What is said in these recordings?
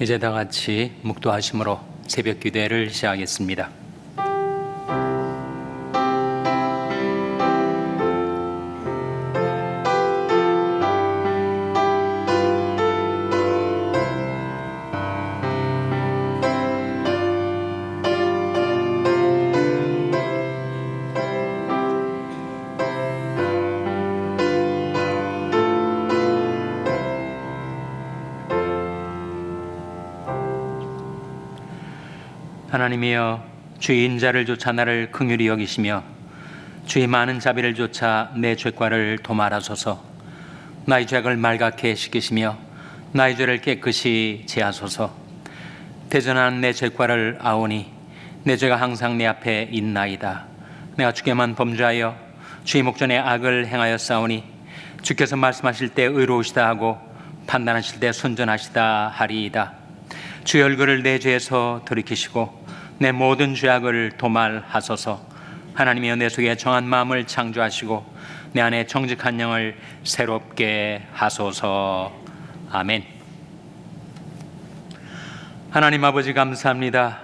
이제 다 같이 묵도하심으로 새벽 기도회를 시작하겠습니다. 하나님이여, 주의 인자를 쫓아 나를 긍휼히 여기시며 주의 많은 자비를 쫓아 내 죄과를 도말하소서. 나의 죄악을 말갛게 씻기시며 나의 죄를 깨끗이 제하소서. 대전한 내 죄과를 아오니 내 죄가 항상 내 앞에 있나이다. 내가 주께만 범죄하여 주의 목전에 악을 행하여 싸우니 주께서 말씀하실 때 의로우시다 하고 판단하실 때 순전하시다 하리이다. 주의 얼굴을 내 죄에서 돌이키시고 내 모든 죄악을 도말하소서. 하나님이여, 내 속에 정한 마음을 창조하시고 내 안에 정직한 영을 새롭게 하소서. 아멘. 하나님 아버지, 감사합니다.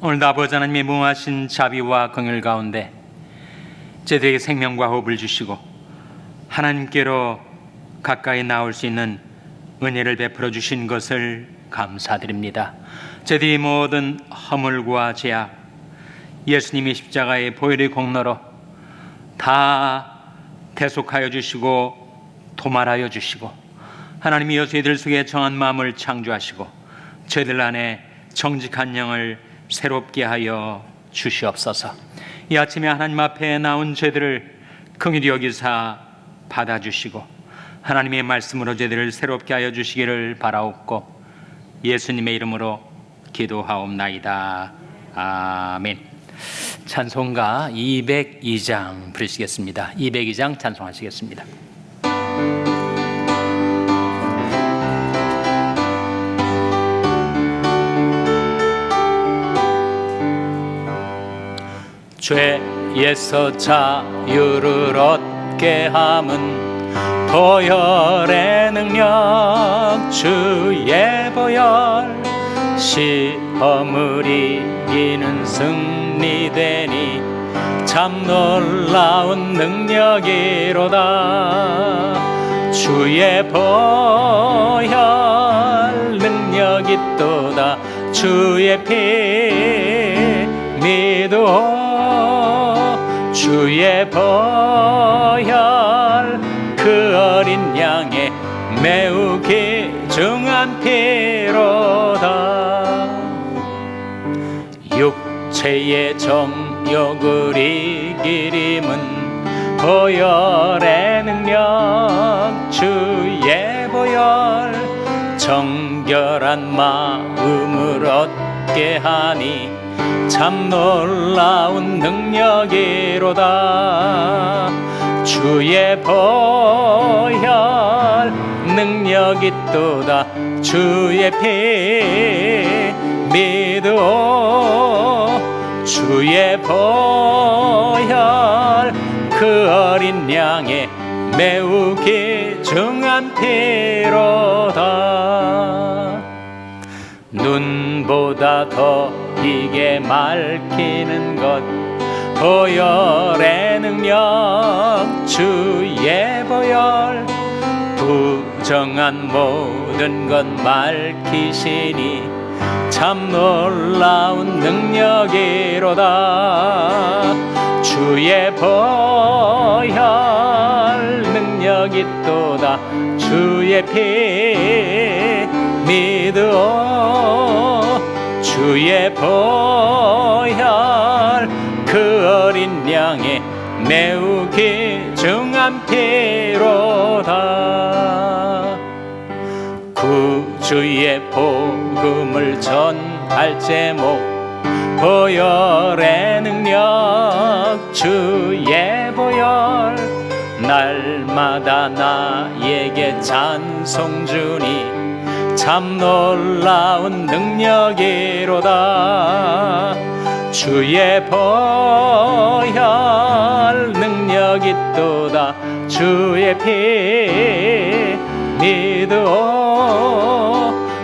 오늘도 아버지 하나님의 무궁하신 자비와 긍휼 가운데 저희들에게 생명과 호흡을 주시고 하나님께로 가까이 나올 수 있는 은혜를 베풀어 주신 것을 감사드립니다. 저희들이 모든 허물과 죄악 예수님이 십자가의 보혈의 공로로 다 대속하여 주시고 도말하여 주시고, 하나님이여 저희들 속에 정한 마음을 창조하시고 저희들 안에 정직한 영을 새롭게 하여 주시옵소서. 이 아침에 하나님 앞에 나온 저희들을 긍휼히 여기사 받아주시고 하나님의 말씀으로 저희들을 새롭게 하여 주시기를 바라옵고 예수님의 이름으로 기도하옵나이다. 아멘. 찬송가 202장 부르시겠습니다. 202장 찬송하시겠습니다. 죄에서 자유를 얻게 함은 보혈의 능력, 주의 보혈, 시험을 이기는 승리되니 참 놀라운 능력이로다. 주의 보혈 능력이 있도다. 주의 피 믿어. 주의 보혈 그 어린 양의 매우 귀중한 피로다. 육체의 정욕을 이기림은 보혈의 능력, 주의 보혈, 정결한 마음을 얻게 하니 참 놀라운 능력이로다. 주의 보혈 능력이 있도다. 주의 피 믿어. 주의 보혈 그 어린 양의 매우 귀중한 피로다. 눈보다 더 이게 밝히는 것 보혈의 능력, 주의 보혈, 부정한 모든 것 밝히시니 참 놀라운 능력이로다. 주의 보혈 능력이 있도다. 주의 피 믿어. 주의 보혈 그 어린 양의 매우 귀중한 피로다. 구주의 복음을 전할 제목 보혈의 능력, 주의 보혈, 날마다 나에게 찬송 주니 참 놀라운 능력이로다. 주의 보혈 능력이 있도다. 주의 피 믿어.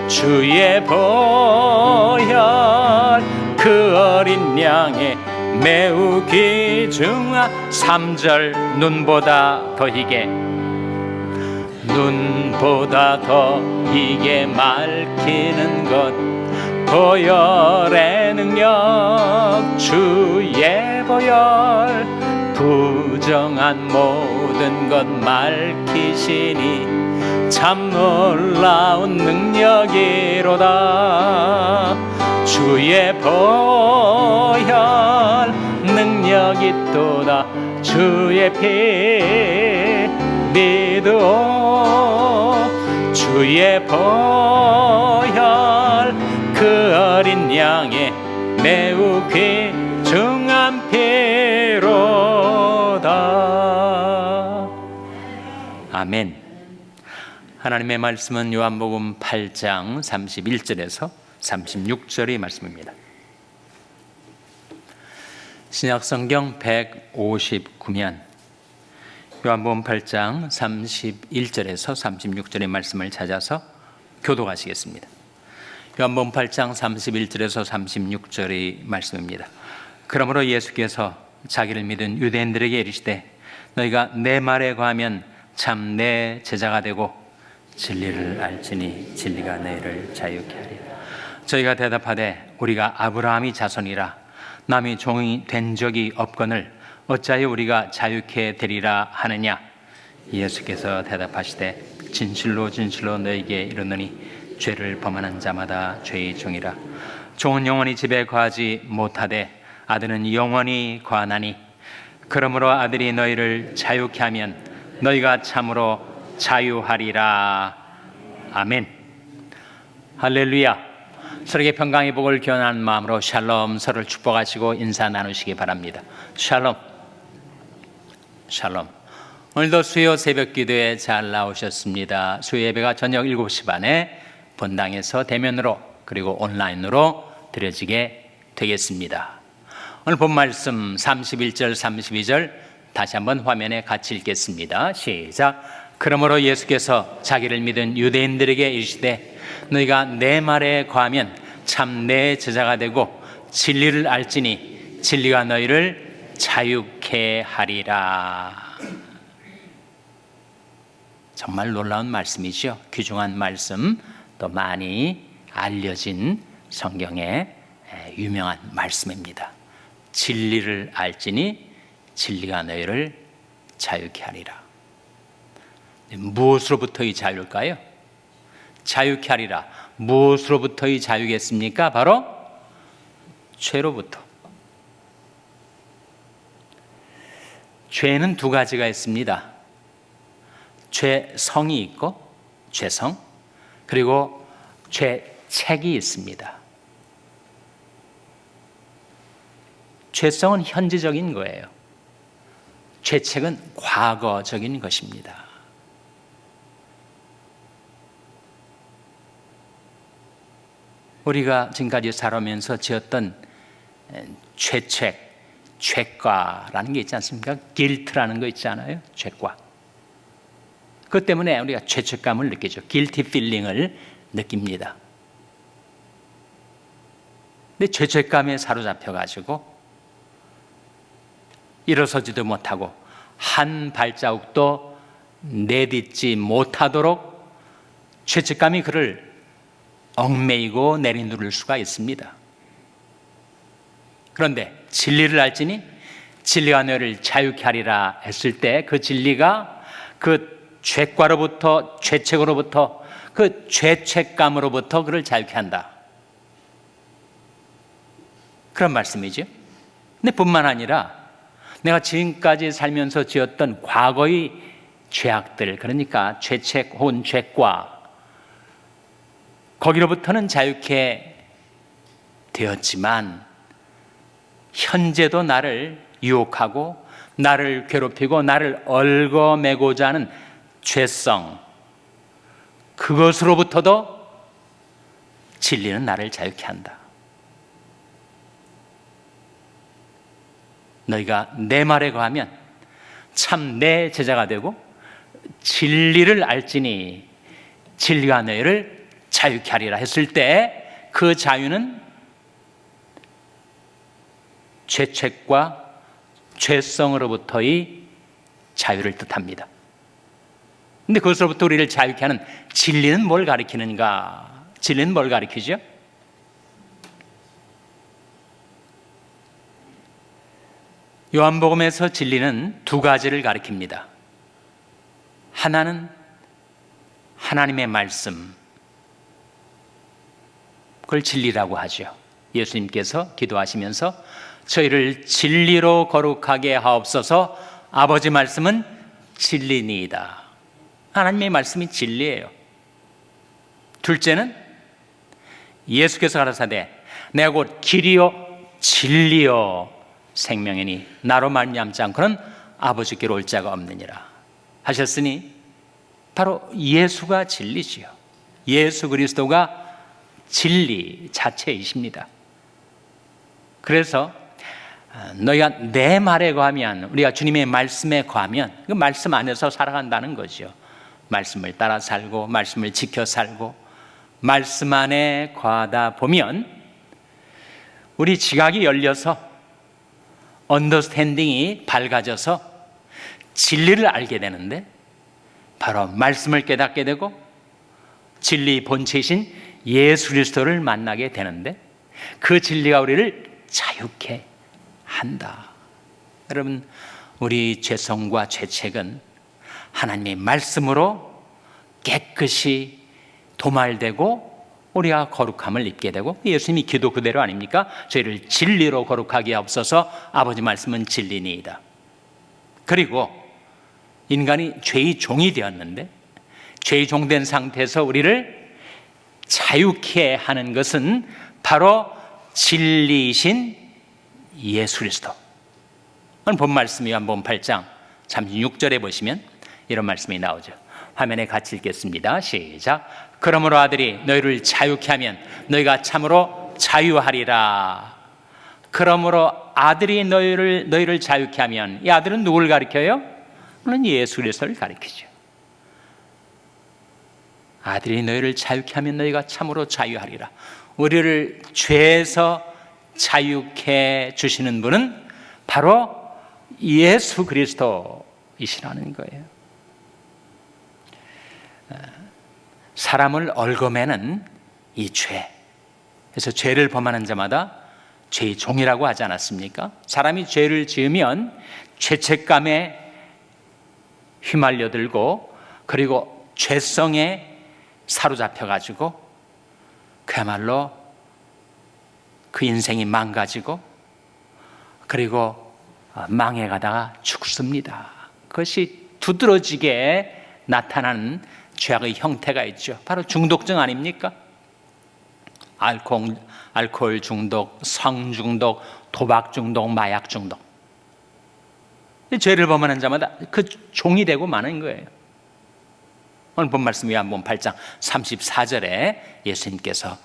주 주의 보혈 그 어린 양의 매우 귀중한 3절 눈보다 더 희게 눈보다 더 희게 밝히는 것 보혈의 능력 주의 보혈 부정한 모든 것 밝히시니 참 놀라운 능력이로다 주의 보혈 능력이 있도다 주의 피 믿어 주의 보혈 그 어린 양의 매우 귀중한 피로다. 아멘. 하나님의 말씀은 요한복음 8장 31절에서 36절의 말씀입니다. 신약성경 159면 요한복음 8장 31절에서 36절의 말씀을 찾아서 교독하시겠습니다. 요한복음 8장 31절에서 36절의 말씀입니다. 그러므로 예수께서 자기를 믿은 유대인들에게 이르시되 너희가 내 말에 거하면 참 내 제자가 되고 진리를 알지니 진리가 너희를 자유케 하리라. 저희가 대답하되 우리가 아브라함이 자손이라 남이 종이 된 적이 없거늘 어찌하여 우리가 자유케 되리라 하느냐. 예수께서 대답하시되 진실로 진실로 너희에게 이르노니 죄를 범하는 자마다 죄의 종이라. 종은 영원히 집에 거하지 못하되 아들은 영원히 거하나니 그러므로 아들이 너희를 자유케 하면 너희가 참으로 자유하리라. 아멘. 할렐루야. 서로에게 평강의 복을 기원하는 마음으로 샬롬, 서로를 축복하시고 인사 나누시기 바랍니다. 샬롬. 샬롬. 오늘도 수요 새벽 기도에 잘 나오셨습니다. 수요 예배가 저녁 7시 반에 본당에서 대면으로 그리고 온라인으로 드려지게 되겠습니다. 오늘 본 말씀 31절 32절 다시 한번 화면에 같이 읽겠습니다. 시작. 그러므로 예수께서 자기를 믿은 유대인들에게 이르시되 너희가 내 말에 거하면 참 내 제자가 되고 진리를 알지니 진리가 너희를 자유케 하리라. 정말 놀라운 말씀이죠. 귀중한 말씀, 또 많이 알려진 성경의 유명한 말씀입니다. 진리를 알지니 진리가 너희를 자유케 하리라. 무엇으로부터의 자유일까요? 자유케 하리라. 무엇으로부터의 자유겠습니까? 바로 죄로부터. 죄는 두 가지가 있습니다. 죄성이 있고 죄성, 그리고 죄책이 있습니다. 죄성은 현재적인 거예요. 죄책은 과거적인 것입니다. 우리가 지금까지 살아오면서 지었던 죄책, 죄과라는 게 있지 않습니까? guilt라는 거 있잖아요. 죄과. 그것 때문에 우리가 죄책감을 느끼죠. guilty feeling을 느낍니다. 근데 죄책감에 사로잡혀가지고 일어서지도 못하고 한 발자국도 내딛지 못하도록 죄책감이 그를 얽매이고 내리누를 수가 있습니다. 그런데 진리를 알지니 진리가 너희를 자유케 하리라 했을 때 그 진리가 그 죄과로부터, 죄책으로부터, 그 죄책감으로부터 그를 자유케 한다. 그런 말씀이죠. 근데 뿐만 아니라 내가 지금까지 살면서 지었던 과거의 죄악들, 그러니까 죄책 혹은 죄과, 거기로부터는 자유케 되었지만 현재도 나를 유혹하고 나를 괴롭히고 나를 얽어매고자 하는 죄성, 그것으로부터도 진리는 나를 자유케 한다. 너희가 내 말에 거하면 참 내 제자가 되고 진리를 알지니 진리가 너희를 자유케 하리라 했을 때 그 자유는 죄책과 죄성으로부터의 자유를 뜻합니다. 그런데 그것으로부터 우리를 자유케 하는 진리는 뭘 가리키는가? 진리는 뭘 가리키죠? 요한복음에서 진리는 두 가지를 가리킵니다. 하나는 하나님의 말씀, 그걸 진리라고 하죠. 예수님께서 기도하시면서 저희를 진리로 거룩하게 하옵소서. 아버지 말씀은 진리니이다. 하나님의 말씀이 진리예요. 둘째는 예수께서 가라사대 내가 곧 길이요 진리요 생명이니 나로 말미암지 않고는 아버지께로 올 자가 없느니라 하셨으니 바로 예수가 진리지요. 예수 그리스도가 진리 자체이십니다. 그래서 너희가 내 말에 거하면, 우리가 주님의 말씀에 거하면 그 말씀 안에서 살아간다는 거죠. 말씀을 따라 살고 말씀을 지켜 살고 말씀 안에 거하다 보면 우리 지각이 열려서 언더스탠딩이 밝아져서 진리를 알게 되는데, 바로 말씀을 깨닫게 되고 진리 본체이신 예수 그리스도를 만나게 되는데, 그 진리가 우리를 자유케 한다. 여러분, 우리 죄성과 죄책은 하나님의 말씀으로 깨끗이 도말되고 우리가 거룩함을 입게 되고, 예수님이 기도 그대로 아닙니까? 저희를 진리로 거룩하게 하옵소서. 아버지 말씀은 진리니이다. 그리고 인간이 죄의 종이 되었는데, 죄의 종된 상태에서 우리를 자유케 하는 것은 바로 진리이신 예수 그리스도. 오늘 본 말씀이 요한복음 8장 36절에 보시면 이런 말씀이 나오죠. 화면에 같이 읽겠습니다. 시작. 그러므로 아들이 너희를 자유케 하면 너희가 참으로 자유하리라. 그러므로 아들이 너희를 자유케 하면, 이 아들은 누굴 가리켜요? 물론 예수 그리스도를 가리키죠. 아들이 너희를 자유케 하면 너희가 참으로 자유하리라. 우리를 죄에서 자유케 주시는 분은 바로 예수 그리스도이시라는 거예요. 사람을 얽어매는 이 죄, 그래서 죄를 범하는 자마다 죄의 종이라고 하지 않았습니까? 사람이 죄를 지으면 죄책감에 휘말려들고, 그리고 죄성에 사로잡혀가지고 그야말로 그 인생이 망가지고, 그리고 망해가다가 죽습니다. 그것이 두드러지게 나타나는 죄악의 형태가 있죠. 바로 중독증 아닙니까? 알코올 중독, 성 중독, 도박 중독, 마약 중독. 죄를 범하는 자마다 그 종이 되고 마는 거예요. 오늘 본 말씀 요한복음 8장 34절에 예수님께서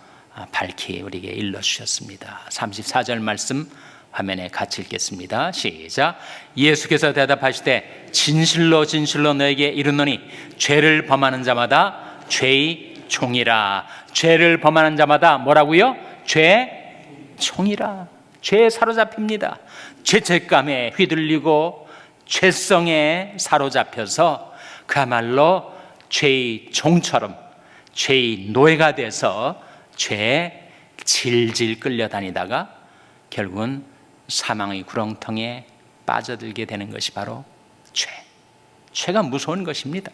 밝히 우리에게 일러주셨습니다. 34절 말씀 화면에 같이 읽겠습니다. 시작. 예수께서 대답하시되 진실로 진실로 너에게 이르노니 죄를 범하는 자마다 죄의 종이라. 죄를 범하는 자마다 뭐라고요? 죄의 종이라. 죄에 사로잡힙니다. 죄책감에 휘둘리고 죄성에 사로잡혀서 그야말로 죄의 종처럼 죄의 노예가 돼서 죄에 질질 끌려다니다가 결국은 사망의 구렁텅이에 빠져들게 되는 것이 바로 죄. 죄가 무서운 것입니다.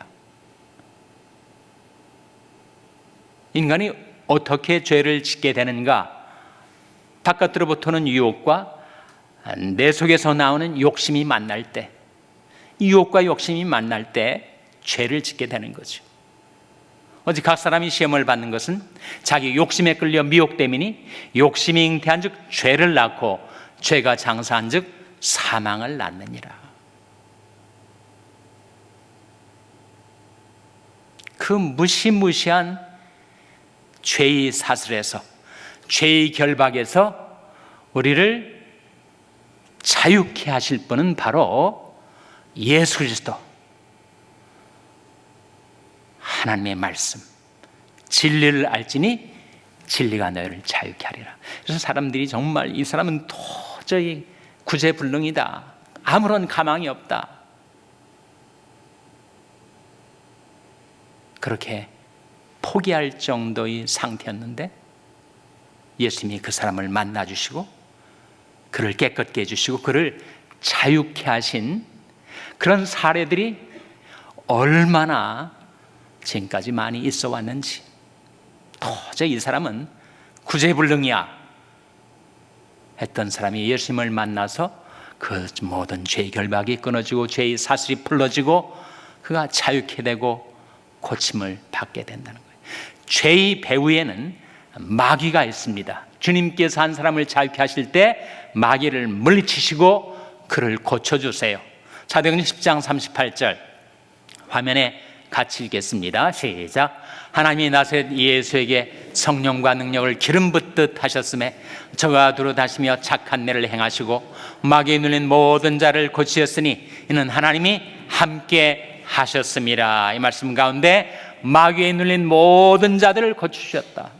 인간이 어떻게 죄를 짓게 되는가? 바깥으로부터는 유혹과 내 속에서 나오는 욕심이 만날 때, 유혹과 욕심이 만날 때 죄를 짓게 되는 거죠. 어제 각 사람이 시험을 받는 것은 자기 욕심에 끌려 미혹됨이니, 욕심이 잉태한 즉 죄를 낳고 죄가 장사한 즉 사망을 낳느니라. 그 무시무시한 죄의 사슬에서, 죄의 결박에서 우리를 자유케 하실 분은 바로 예수 그리스도, 하나님의 말씀, 진리를 알지니 진리가 너희를 자유케 하리라. 그래서 사람들이 정말 이 사람은 도저히 구제불능이다, 아무런 가망이 없다, 그렇게 포기할 정도의 상태였는데 예수님이 그 사람을 만나주시고 그를 깨끗게 해주시고 그를 자유케 하신 그런 사례들이 얼마나 지금까지 많이 있어 왔는지, 도저히 이 사람은 구제불능이야 했던 사람이 예수님을 만나서 그 모든 죄의 결박이 끊어지고 죄의 사슬이 풀어지고 그가 자유케 되고 고침을 받게 된다는 거예요. 죄의 배후에는 마귀가 있습니다. 주님께서 한 사람을 자유케 하실 때 마귀를 물리치시고 그를 고쳐주세요. 사도행전 10장 38절 화면에 같이 읽겠습니다. 시작. 하나님이 나사렛 예수에게 성령과 능력을 기름 붓듯 하셨음에 저가 두루 다시며 착한 일을 행하시고 마귀에 눌린 모든 자를 고치셨으니 이는 하나님이 함께 하셨습니다. 이 말씀 가운데 마귀에 눌린 모든 자들을 고치셨다.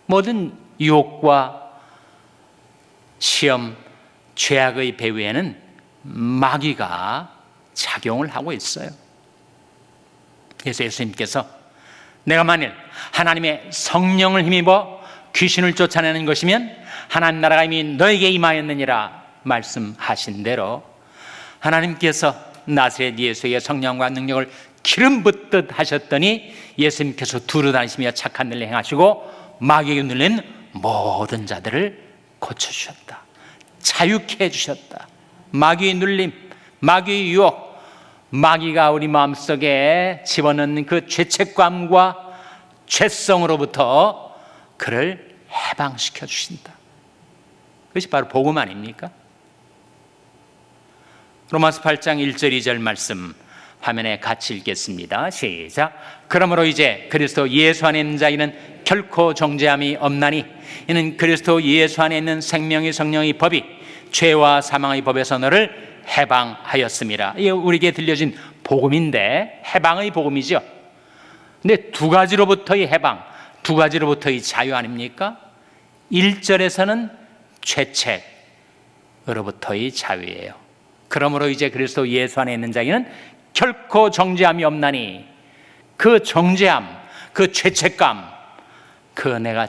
모든 유혹과 시험, 죄악의 배후에는 마귀가 작용을 하고 있어요. 그래서 예수님께서 내가 만일 하나님의 성령을 힘입어 귀신을 쫓아내는 것이면 하나님 나라가 이미 너에게 임하였느니라 말씀하신 대로 하나님께서 나사렛 예수에게 성령과 능력을 기름 붓듯 하셨더니 예수님께서 두루 다니시며 착한 일을 행하시고 마귀에 눌린 모든 자들을 고쳐주셨다. 자유케 해주셨다. 마귀의 눌림, 마귀의 유혹, 마귀가 우리 마음속에 집어넣는 그 죄책감과 죄성으로부터 그를 해방시켜 주신다. 그것이 바로 복음 아닙니까? 로마서 8장 1절 2절 말씀 화면에 같이 읽겠습니다. 시작. 그러므로 이제 그리스도 예수 안에 있는 자에게는 결코 정죄함이 없나니 이는 그리스도 예수 안에 있는 생명의 성령의 법이 죄와 사망의 법에서 너를 해방하였습니다. 이게 우리에게 들려진 복음인데 해방의 복음이죠. 근데 두 가지로부터의 해방, 두 가지로부터의 자유 아닙니까? 1절에서는 죄책으로부터의 자유예요. 그러므로 이제 그리스도 예수 안에 있는 자에게는 결코 정죄함이 없나니 그 정죄함, 그 죄책감, 그 내가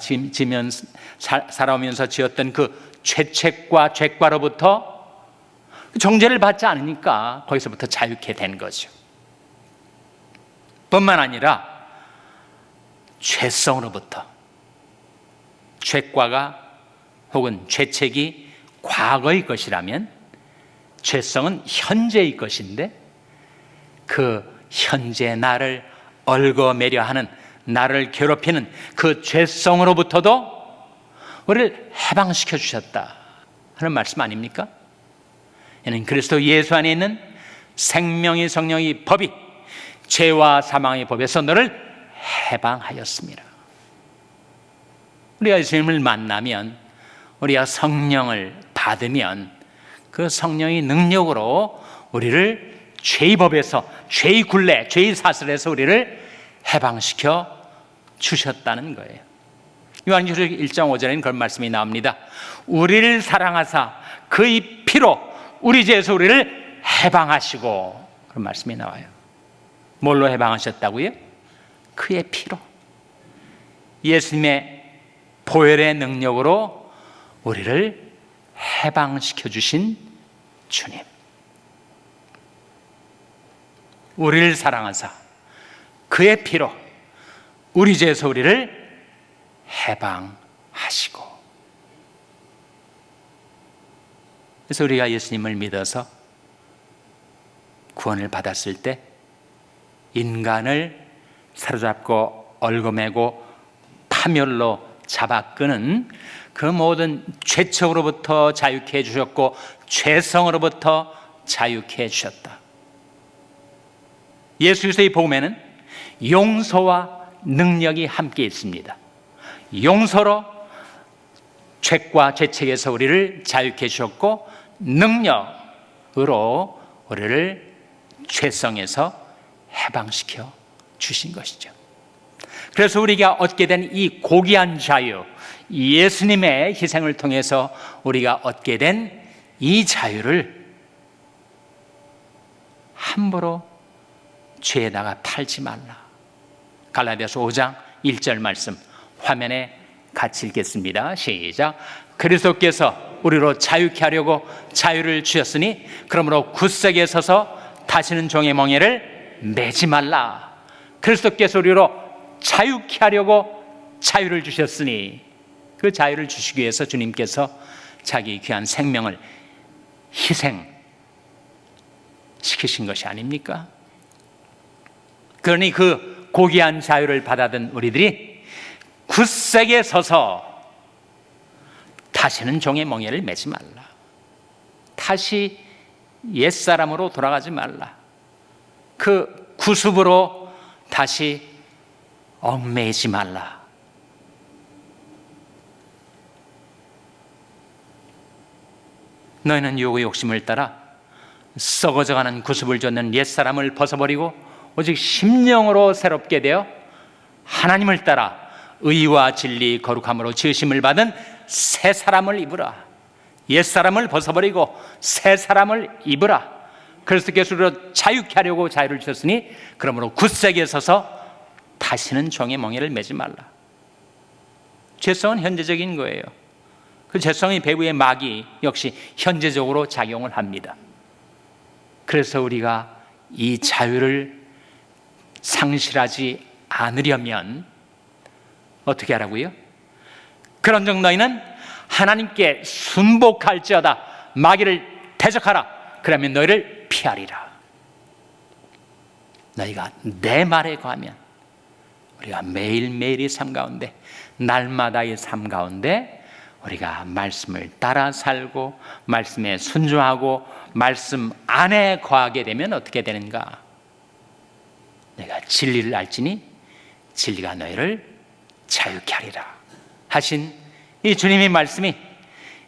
살아오면서 지었던 그 죄책과 죄과로부터 정죄를 받지 않으니까 거기서부터 자유케 된 거죠. 뿐만 아니라 죄성으로부터, 죄과가 혹은 죄책이 과거의 것이라면 죄성은 현재의 것인데 그 현재 나를 얽어매려 하는, 나를 괴롭히는 그 죄성으로부터도 우리를 해방시켜 주셨다 하는 말씀 아닙니까? 이는 그리스도 예수 안에 있는 생명의 성령의 법이 죄와 사망의 법에서 너를 해방하였습니다. 우리가 예수님을 만나면, 우리가 성령을 받으면 그 성령의 능력으로 우리를 죄의 법에서, 죄의 굴레, 죄의 사슬에서 우리를 해방시켜 주셨다는 거예요. 요한계시록 1장 5절에는 그런 말씀이 나옵니다. 우리를 사랑하사 그의 피로 우리 죄에서 우리를 해방하시고, 그런 말씀이 나와요. 뭘로 해방하셨다고요? 그의 피로, 예수님의 보혈의 능력으로 우리를 해방시켜 주신 주님. 우리를 사랑하사 그의 피로 우리 죄에서 우리를 해방하시고. 그래서 우리가 예수님을 믿어서 구원을 받았을 때 인간을 사로잡고 얽어매고 파멸로 잡아끄는 그 모든 죄책으로부터 자유케 해주셨고 죄성으로부터 자유케 해주셨다. 예수 그리스도의 복음에는 용서와 능력이 함께 있습니다. 용서로 죄과 죄책에서 우리를 자유케 해주셨고 능력으로 우리를 죄성에서 해방시켜 주신 것이죠. 그래서 우리가 얻게 된 이 고귀한 자유, 예수님의 희생을 통해서 우리가 얻게 된 이 자유를 함부로 죄에다가 팔지 말라. 갈라디아서 5장 1절 말씀 화면에 같이 읽겠습니다. 시작. 그리스도께서 우리로 자유케 하려고 자유를 주셨으니 그러므로 굳세게 서서 다시는 종의 멍에를 매지 말라. 그리스도께서 우리로 자유케 하려고 자유를 주셨으니 그 자유를 주시기 위해서 주님께서 자기 귀한 생명을 희생시키신 것이 아닙니까? 그러니 그 고귀한 자유를 받아든 우리들이 굳세게 서서 다시는 종의 멍에를 매지 말라. 다시 옛사람으로 돌아가지 말라. 그 구습으로 다시 얽매이지 말라. 너희는 유혹의 욕심을 따라 썩어져가는 구습을 쫓는 옛사람을 벗어버리고 오직 심령으로 새롭게 되어 하나님을 따라 의와 진리 거룩함으로 지으심을 받은 새 사람을 입으라. 옛사람을 벗어버리고 새 사람을 입으라. 그리스도께서 우리로 자유케 하려고 자유를 주셨으니 그러므로 굳세게 서서 다시는 종의 멍에를 매지 말라. 죄성은 현재적인 거예요. 그 죄성의 배후의 마귀 역시 현재적으로 작용을 합니다. 그래서 우리가 이 자유를 상실하지 않으려면 어떻게 하라고요? 그런즉 너희는 하나님께 순복할지어다. 마귀를 대적하라. 그러면 너희를 피하리라. 너희가 내 말에 거하면 우리가 매일매일의 삶 가운데 날마다의 삶 가운데 우리가 말씀을 따라 살고 말씀에 순종하고 말씀 안에 거하게 되면 어떻게 되는가? 내가 진리를 알지니 진리가 너희를 자유케 하리라 하신 이 주님의 말씀이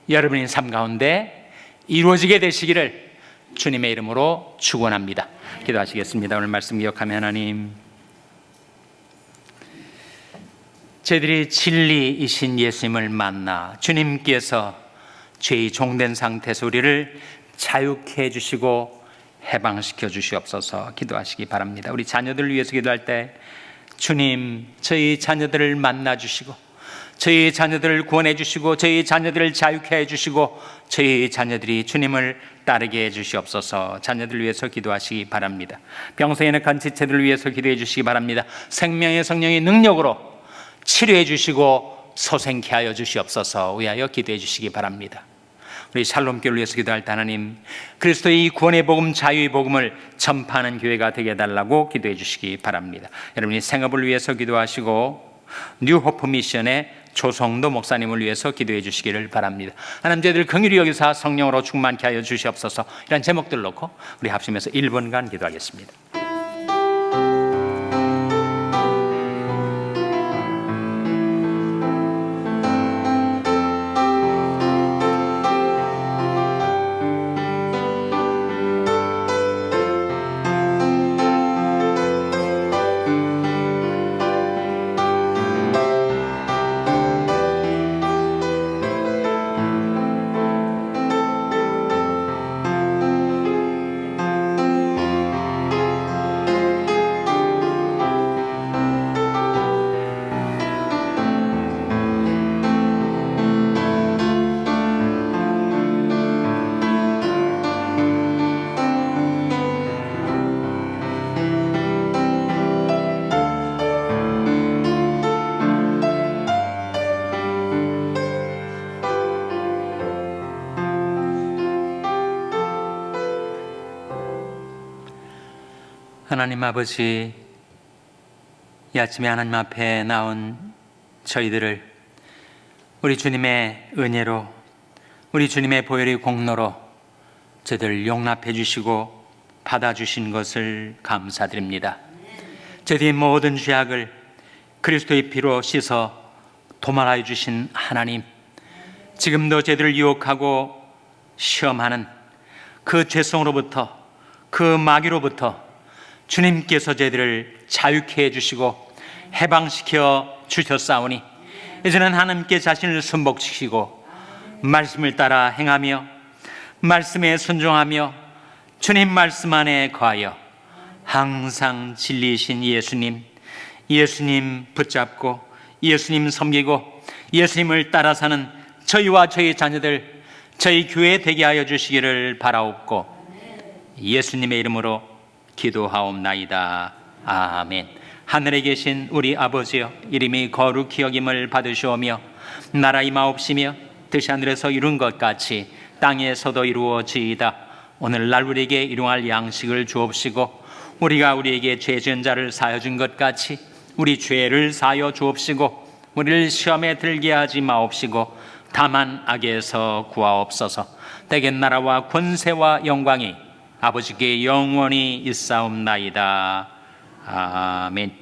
여러분의 삶 가운데 이루어지게 되시기를 주님의 이름으로 축원합니다. 기도하시겠습니다. 오늘 말씀 기억하며 하나님, 저희들이 진리이신 예수님을 만나 주님께서 죄의 종된 상태에서 우리를 자유케 해주시고 해방시켜 주시옵소서. 기도하시기 바랍니다. 우리 자녀들을 위해서 기도할 때 주님, 저희 자녀들을 만나 주시고 저희 자녀들을 구원해 주시고 저희 자녀들을 자유케 해 주시고 저희 자녀들이 주님을 따르게 해 주시옵소서. 자녀들을 위해서 기도하시기 바랍니다. 병성에 간 지체들을 위해서 기도해 주시기 바랍니다. 생명의 성령의 능력으로 치료해 주시고 소생케 하여 주시옵소서. 위하여 기도해 주시기 바랍니다. 우리 샬롬교회를 위해서 기도할 때 하나님, 그리스도의 구원의 복음, 자유의 복음을 전파하는 교회가 되게 해달라고 기도해 주시기 바랍니다. 여러분이 생업을 위해서 기도하시고 뉴호프 미션의 조성도 목사님을 위해서 기도해 주시기를 바랍니다. 하나님, 저희들 긍휼히 여기사 성령으로 충만케 하여 주시옵소서. 이런 제목들 놓고 우리 합심해서 1분간 기도하겠습니다. 하나님 아버지, 이 아침에 하나님 앞에 나온 저희들을 우리 주님의 은혜로, 우리 주님의 보혈의 공로로 저희들을 용납해 주시고 받아주신 것을 감사드립니다. 저희들의 모든 죄악을 그리스도의 피로 씻어 도말하여 주신 하나님, 지금도 저희들을 유혹하고 시험하는 그 죄성으로부터, 그 마귀로부터 주님께서 저희들을 자유케 해주시고 해방시켜 주셨사오니 이제는 하나님께 자신을 순복시키고 말씀을 따라 행하며 말씀에 순종하며 주님 말씀 안에 거하여 항상 진리이신 예수님 붙잡고 예수님 섬기고 예수님을 따라 사는 저희와 저희 자녀들, 저희 교회 되게 하여 주시기를 바라옵고 예수님의 이름으로 기도하옵나이다. 아멘. 하늘에 계신 우리 아버지여, 이름이 거룩히 여김을 받으시오며 나라 임하옵시며 뜻이 하늘에서 이룬 것 같이 땅에서도 이루어지이다. 오늘날 우리에게 일용할 양식을 주옵시고 우리가 우리에게 죄 지은 자를 사하여 준 것 같이 우리 죄를 사하여 주옵시고 우리를 시험에 들게 하지 마옵시고 다만 악에서 구하옵소서. 대개 나라와 권세와 영광이 아버지께 영원히 있사옵나이다. 아멘.